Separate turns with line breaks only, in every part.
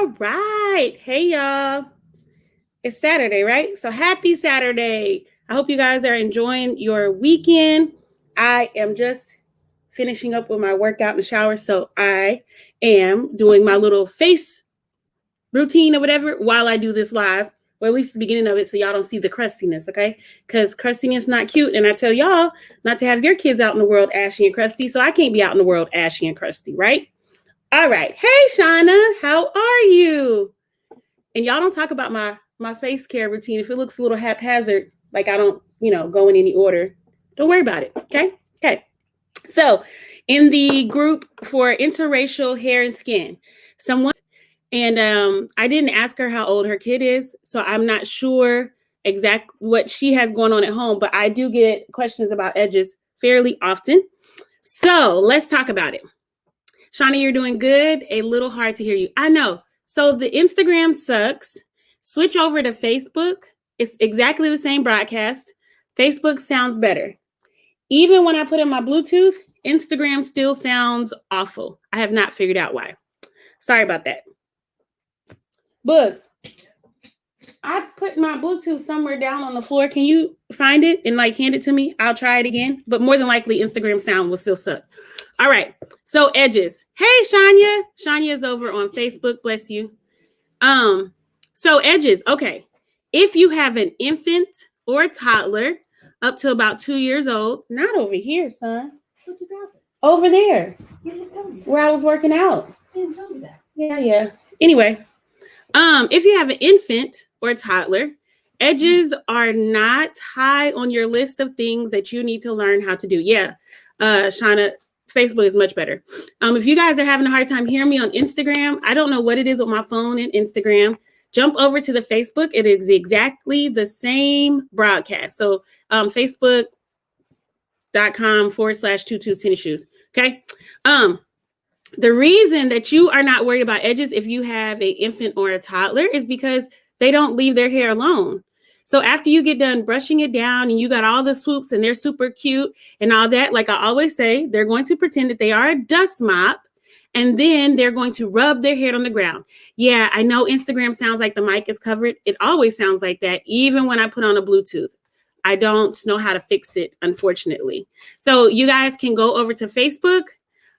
All right. Hey, y'all. It's Saturday, right? So happy Saturday. I hope you guys are enjoying your weekend. I am just finishing up with my workout in the shower. So I am doing my little face routine or whatever while I do this live, or at least the beginning of it, so y'all don't see the crustiness, okay? Because crustiness is not cute. And I tell y'all not to have your kids out in the world ashy and crusty. So I can't be out in the world ashy and crusty, right? All right. Hey, Shauna, how are you? And y'all don't talk about my face care routine. If it looks a little haphazard, like I don't, go in any order, don't worry about it. Okay. Okay. So in the group for interracial hair and skin, someone, and I didn't ask her how old her kid is. So I'm not sure exactly what she has going on at home, but I do get questions about edges fairly often. So let's talk about it. Shauna, you're doing good. A little hard to hear you. I know. So the Instagram sucks. Switch over to Facebook. It's exactly the same broadcast. Facebook sounds better. Even when I put in my Bluetooth, Instagram still sounds awful. I have not figured out why. Sorry about that. Books. I put my Bluetooth somewhere down on the floor. Can you find it and hand it to me? I'll try it again. But more than likely, Instagram sound will still suck. All right. So edges. Hey, Shania. Shania is over on Facebook. Bless you. So edges. Okay. If you have an infant or a toddler up to about 2 years old, not over here, son. What you got? Over there. You didn't tell me. Where I was working out. You didn't tell me that. Yeah. Anyway, if you have an infant or a toddler, edges are not high on your list of things that you need to learn how to do. Yeah. Shauna, Facebook is much better. If you guys are having a hard time hearing me on Instagram, I don't know what it is with my phone and Instagram. Jump over to the Facebook. It is exactly the same broadcast. So facebook.com/22 tennis shoes. Okay. The reason that you are not worried about edges if you have an infant or a toddler is because they don't leave their hair alone. So after you get done brushing it down and you got all the swoops and they're super cute and all that, like I always say, they're going to pretend that they are a dust mop and then they're going to rub their head on the ground. Yeah, I know Instagram sounds like the mic is covered. It always sounds like that, even when I put on a Bluetooth. I don't know how to fix it, unfortunately. So you guys can go over to Facebook,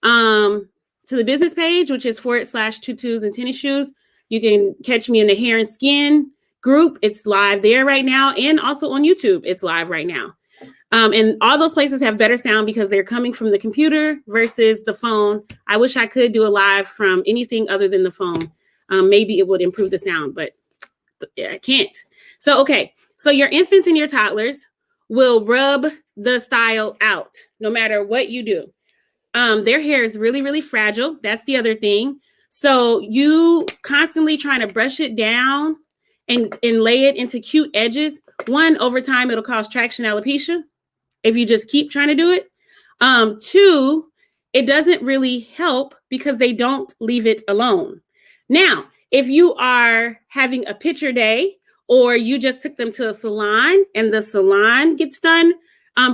to the business page, which is /tutus and tennis shoes. You can catch me in the hair and skin group. It's live there right now. And also on YouTube, it's live right now. And all those places have better sound because they're coming from the computer versus the phone. I wish I could do a live from anything other than the phone. Maybe it would improve the sound, but I can't. So, okay. So your infants and your toddlers will rub the style out no matter what you do. Their hair is really, really fragile. That's the other thing. So you constantly trying to brush it down and lay it into cute edges. One, over time, it'll cause traction alopecia if you just keep trying to do it. Two, it doesn't really help because they don't leave it alone. Now, if you are having a picture day or you just took them to a salon and the salon gets done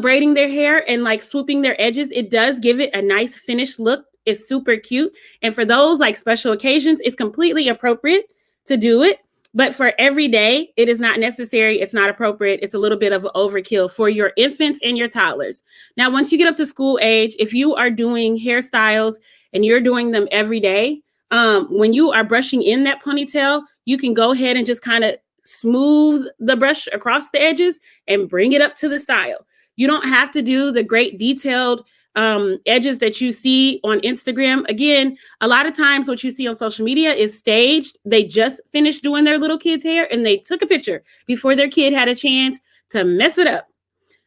braiding their hair and swooping their edges, it does give it a nice finished look. It's super cute. And for those special occasions, it's completely appropriate to do it. But for every day, it is not necessary. It's not appropriate. It's a little bit of an overkill for your infants and your toddlers. Now, once you get up to school age, if you are doing hairstyles and you're doing them every day, when you are brushing in that ponytail, you can go ahead and just kind of smooth the brush across the edges and bring it up to the style. You don't have to do the great detailed edges that you see on Instagram. Again, a lot of times what you see on social media is staged. They just finished doing their little kid's hair and they took a picture before their kid had a chance to mess it up.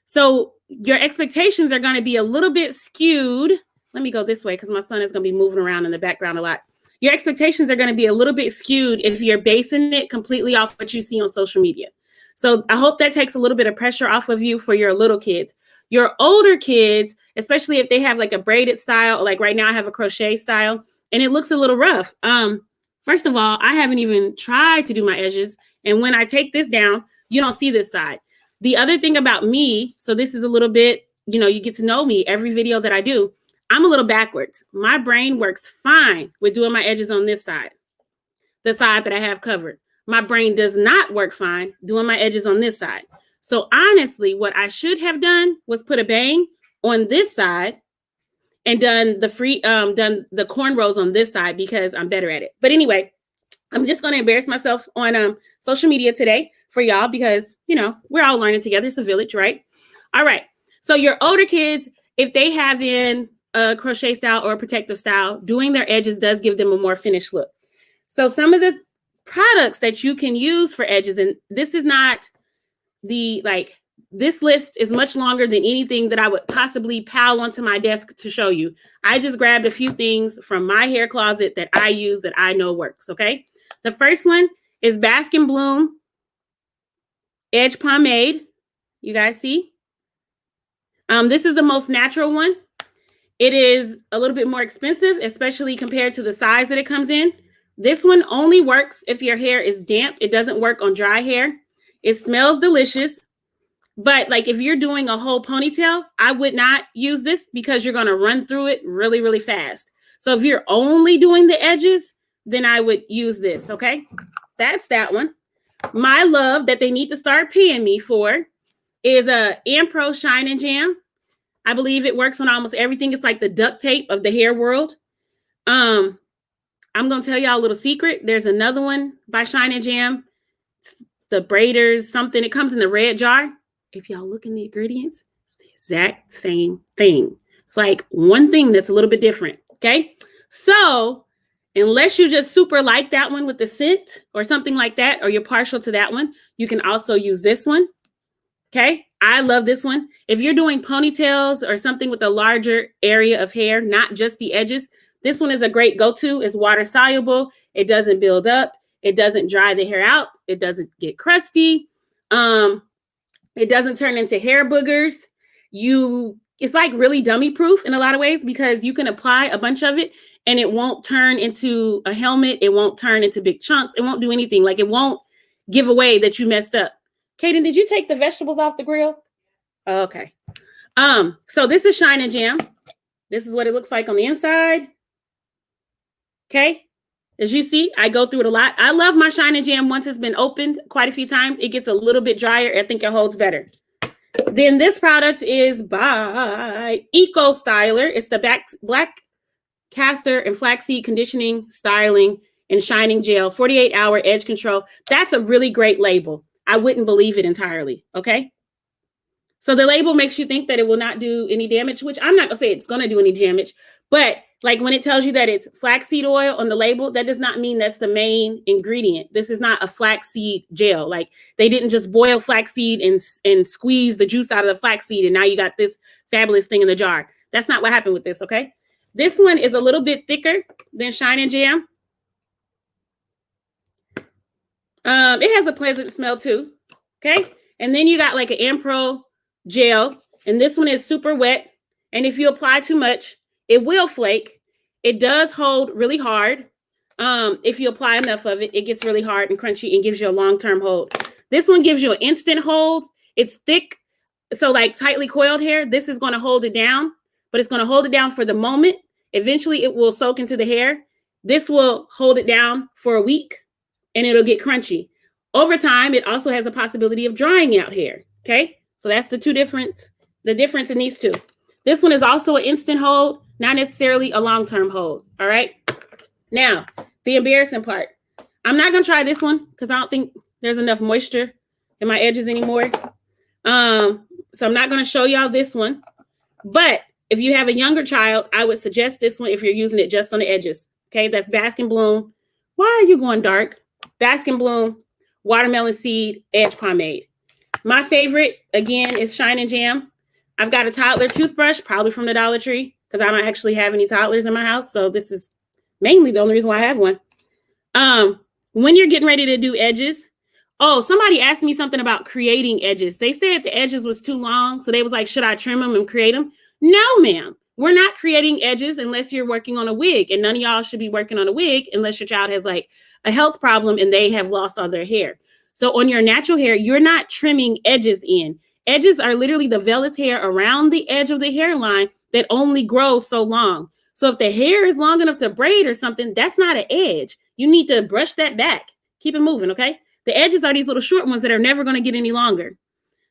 So your expectations are going to be a little bit skewed. Let me go this way because my son is going to be moving around in the background a lot. Your expectations are going to be a little bit skewed if you're basing it completely off what you see on social media. So I hope that takes a little bit of pressure off of you for your little kids. Your older kids, especially if they have a braided style, like right now I have a crochet style and it looks a little rough. First of all, I haven't even tried to do my edges. And when I take this down, you don't see this side. The other thing about me, so this is a little bit, you get to know me every video that I do. I'm a little backwards. My brain works fine with doing my edges on this side. the side that I have covered. My brain does not work fine doing my edges on this side. So honestly, what I should have done was put a bang on this side and done the cornrows on this side because I'm better at it. But anyway, I'm just going to embarrass myself on social media today for y'all because, you know, we're all learning together. It's a village, right? All right. So your older kids, if they have in a crochet style or a protective style, doing their edges does give them a more finished look. So some of the products that you can use for edges, and this is not this list is much longer than anything that I would possibly pile onto my desk to show you. I just grabbed a few things from my hair closet that I use that I know works, okay? The first one is Baskin Bloom Edge Pomade. You guys see? This is the most natural one. It is a little bit more expensive, especially compared to the size that it comes in. This one only works if your hair is damp. It doesn't work on dry hair. It smells delicious. But like if you're doing a whole ponytail, I would not use this because you're going to run through it really, really fast. So if you're only doing the edges, then I would use this, okay? That's that one. My love that they need to start paying me for is a Ampro Shine and Jam. I believe it works on almost everything. It's like the duct tape of the hair world. I'm going to tell y'all a little secret. There's another one by Shine and Jam. It's the braiders, something. It comes in the red jar. If y'all look in the ingredients, it's the exact same thing. It's like one thing that's a little bit different, okay? So unless you just super like that one with the scent or something like that, or you're partial to that one, you can also use this one, okay? I love this one. If you're doing ponytails or something with a larger area of hair, not just the edges, this one is a great go-to. It's water soluble. It doesn't build up. It doesn't dry the hair out. It doesn't get crusty. It doesn't turn into hair boogers. It's like really dummy proof in a lot of ways because you can apply a bunch of it and it won't turn into a helmet. It won't turn into big chunks. It won't do anything. Like it won't give away that you messed up. Kaden, did you take the vegetables off the grill? Okay. So this is Shine and Jam. This is what it looks like on the inside. Okay. As you see, I go through it a lot. I love my Shine and Jam once it's been opened quite a few times. It gets a little bit drier. I think it holds better. Then this product is by Eco Styler. It's the black castor and flaxseed conditioning, styling, and shining gel, 48-hour edge control. That's a really great label. I wouldn't believe it entirely, okay? So the label makes you think that it will not do any damage, which I'm not going to say it's going to do any damage. But like when it tells you that it's flaxseed oil on the label, that does not mean that's the main ingredient. This is not a flaxseed gel. Like they didn't just boil flaxseed and squeeze the juice out of the flaxseed and now you got this fabulous thing in the jar. That's not what happened with this, okay? This one is a little bit thicker than Shine and Jam. It has a pleasant smell too, okay? And then you got like an Ampro Gel, and this one is super wet. And if you apply too much, it will flake. It does hold really hard. If you apply enough of it, it gets really hard and crunchy and gives you a long-term hold. This one gives you an instant hold. It's thick, so like tightly coiled hair, this is going to hold it down, but it's going to hold it down for the moment. Eventually, it will soak into the hair. This will hold it down for a week, and it'll get crunchy. Over time, it also has a possibility of drying out hair, okay? So that's the difference in these two. This one is also an instant hold, not necessarily a long-term hold, all right? Now, the embarrassing part. I'm not going to try this one because I don't think there's enough moisture in my edges anymore. So I'm not going to show y'all this one. But if you have a younger child, I would suggest this one if you're using it just on the edges, okay? That's Baskin Bloom. Why are you going dark? Baskin Bloom Watermelon Seed Edge Pomade. My favorite, again, is Shine and Jam. I've got a toddler toothbrush, probably from the Dollar Tree, because I don't actually have any toddlers in my house. So this is mainly the only reason why I have one. When you're getting ready to do edges, somebody asked me something about creating edges. They said the edges was too long. So they was like, should I trim them and create them? No, ma'am. We're not creating edges unless you're working on a wig. And none of y'all should be working on a wig unless your child has like a health problem and they have lost all their hair. So on your natural hair, you're not trimming edges in. Edges are literally the vellus hair around the edge of the hairline that only grows so long. So if the hair is long enough to braid or something, that's not an edge. You need to brush that back. Keep it moving, okay? The edges are these little short ones that are never going to get any longer.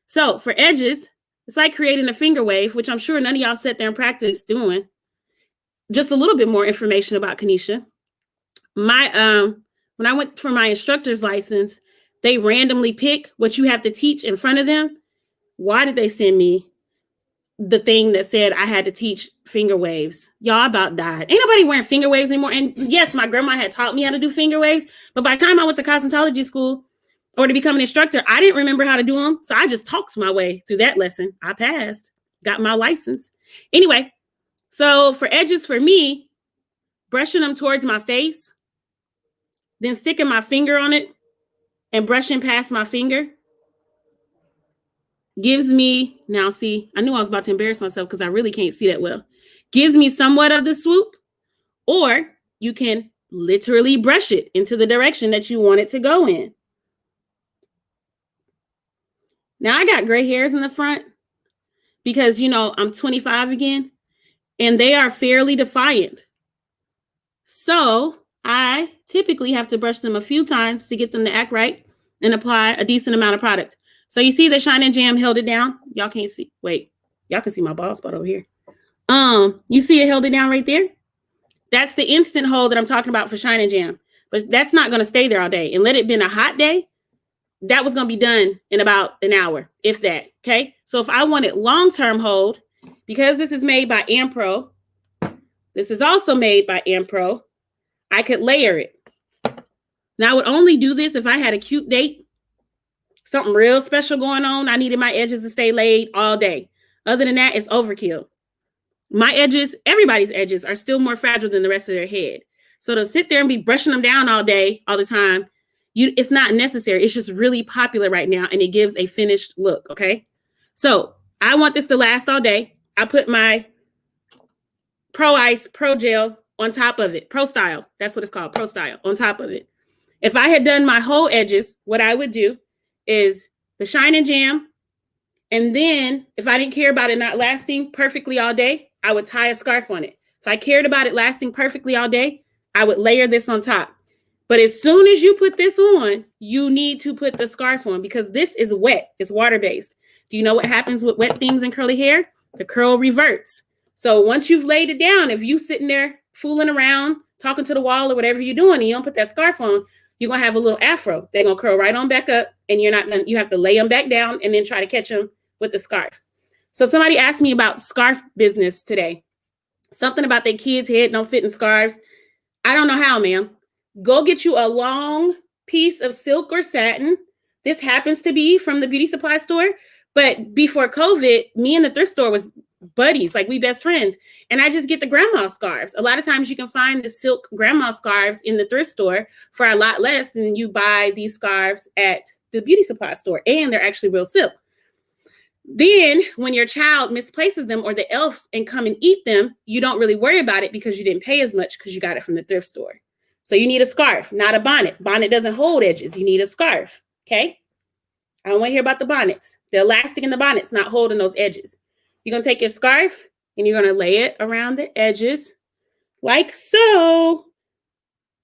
So for edges, it's like creating a finger wave, which I'm sure none of y'all sat there and practice doing. Just a little bit more information about Kanisha. When I went for my instructor's license, they randomly pick what you have to teach in front of them. Why did they send me the thing that said I had to teach finger waves? Y'all about died. Ain't nobody wearing finger waves anymore. And yes, my grandma had taught me how to do finger waves, but by the time I went to cosmetology school or to become an instructor, I didn't remember how to do them. So I just talked my way through that lesson. I passed, got my license. Anyway, so for edges for me, brushing them towards my face, then sticking my finger on it and brushing past my finger gives me, now see, I knew I was about to embarrass myself because I really can't see that well. Gives me somewhat of the swoop, or you can literally brush it into the direction that you want it to go in. Now I got gray hairs in the front because, you know, I'm 25 again and they are fairly defiant. So I typically have to brush them a few times to get them to act right and apply a decent amount of product. So you see the Shine and Jam held it down. Y'all can't see. Wait, y'all can see my bald spot over here. You see it held it down right there? That's the instant hold that I'm talking about for Shine and Jam. But that's not going to stay there all day. And let it been a hot day, that was going to be done in about an hour, if that. Okay. So if I wanted long-term hold, because this is made by Ampro, this is also made by Ampro, I could layer it. Now I would only do this if I had a cute date, something real special going on. I needed my edges to stay laid all day. Other than that, it's overkill. My edges, everybody's edges are still more fragile than the rest of their head. So to sit there and be brushing them down all day, all the time, it's not necessary. It's just really popular right now and it gives a finished look, okay? So I want this to last all day. I put my Pro Ice Pro Gel on top of it. Pro Style, that's what it's called, Pro Style, on top of it. If I had done my whole edges, what I would do is the Shine and Jam, and then if I didn't care about it not lasting perfectly all day, I would tie a scarf on it. If I cared about it lasting perfectly all day, I would layer this on top. But as soon as you put this on, you need to put the scarf on because this is wet. It's water-based. Do you know what happens with wet things and curly hair? The curl reverts. So once you've laid it down, if you sitting there fooling around, talking to the wall or whatever you're doing, and you don't put that scarf on, you're going to have a little afro. They're going to curl right on back up, and you have to lay them back down and then try to catch them with the scarf. So somebody asked me about scarf business today. Something about their kid's head don't fit in scarves. I don't know how, ma'am. Go get you a long piece of silk or satin. This happens to be from the beauty supply store. But before COVID, me and the thrift store was buddies, like we best friends. And I just get the grandma scarves. A lot of times you can find the silk grandma scarves in the thrift store for a lot less than you buy these scarves at the beauty supply store. And they're actually real silk. Then when your child misplaces them or the elves and come and eat them, you don't really worry about it because you didn't pay as much because you got it from the thrift store. So you need a scarf, not a bonnet. Bonnet doesn't hold edges. You need a scarf. Okay. I don't want to hear about the bonnets. The elastic in the bonnet's not holding those edges. You're going to take your scarf and you're going to lay it around the edges like so.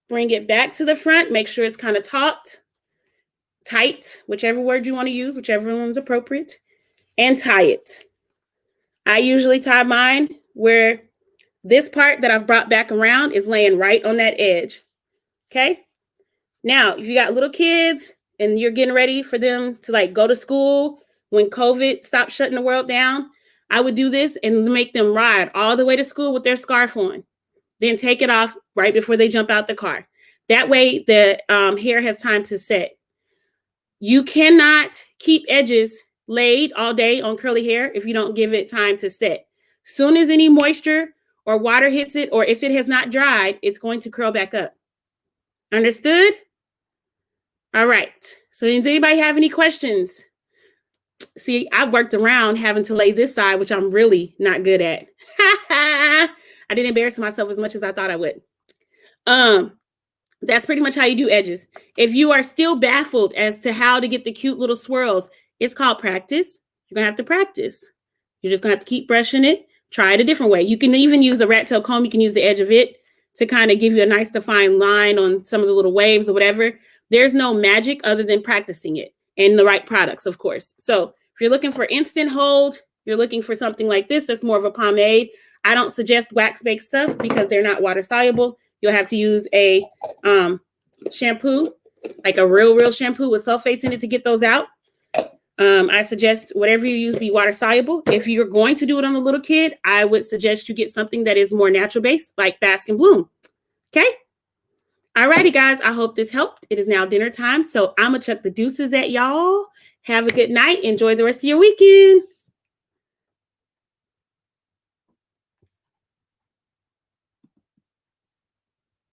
Bring it back to the front. Make sure it's kind of taut, tight, whichever word you want to use, whichever one's appropriate, and tie it. I usually tie mine where this part that I've brought back around is laying right on that edge. Okay. Now, if you got little kids and you're getting ready for them to like go to school when COVID stopped shutting the world down, I would do this and make them ride all the way to school with their scarf on. Then take it off right before they jump out the car. That way the hair has time to set. You cannot keep edges laid all day on curly hair if you don't give it time to set. Soon as any moisture or water hits it, or if it has not dried, it's going to curl back up. Understood? All right. So does anybody have any questions? See, I've worked around having to lay this side, which I'm really not good at. I didn't embarrass myself as much as I thought I would. That's pretty much how you do edges. If you are still baffled as to how to get the cute little swirls, it's called practice. You're going to have to practice. You're just going to have to keep brushing it. Try it a different way. You can even use a rat tail comb. You can use the edge of it to kind of give you a nice defined line on some of the little waves or whatever. There's no magic other than practicing it and the right products, of course. So if you're looking for instant hold, you're looking for something like this that's more of a pomade. I don't suggest wax-based stuff because they're not water soluble. You'll have to use a shampoo, like a real shampoo with sulfates in it to get those out. I suggest whatever you use be water soluble. If you're going to do it on a little kid, I would suggest you get something that is more natural based, like Baskin Bloom. Okay. Alrighty, guys. I hope this helped. It is now dinner time, so I'm gonna chuck the deuces at y'all. Have a good night. Enjoy the rest of your weekend.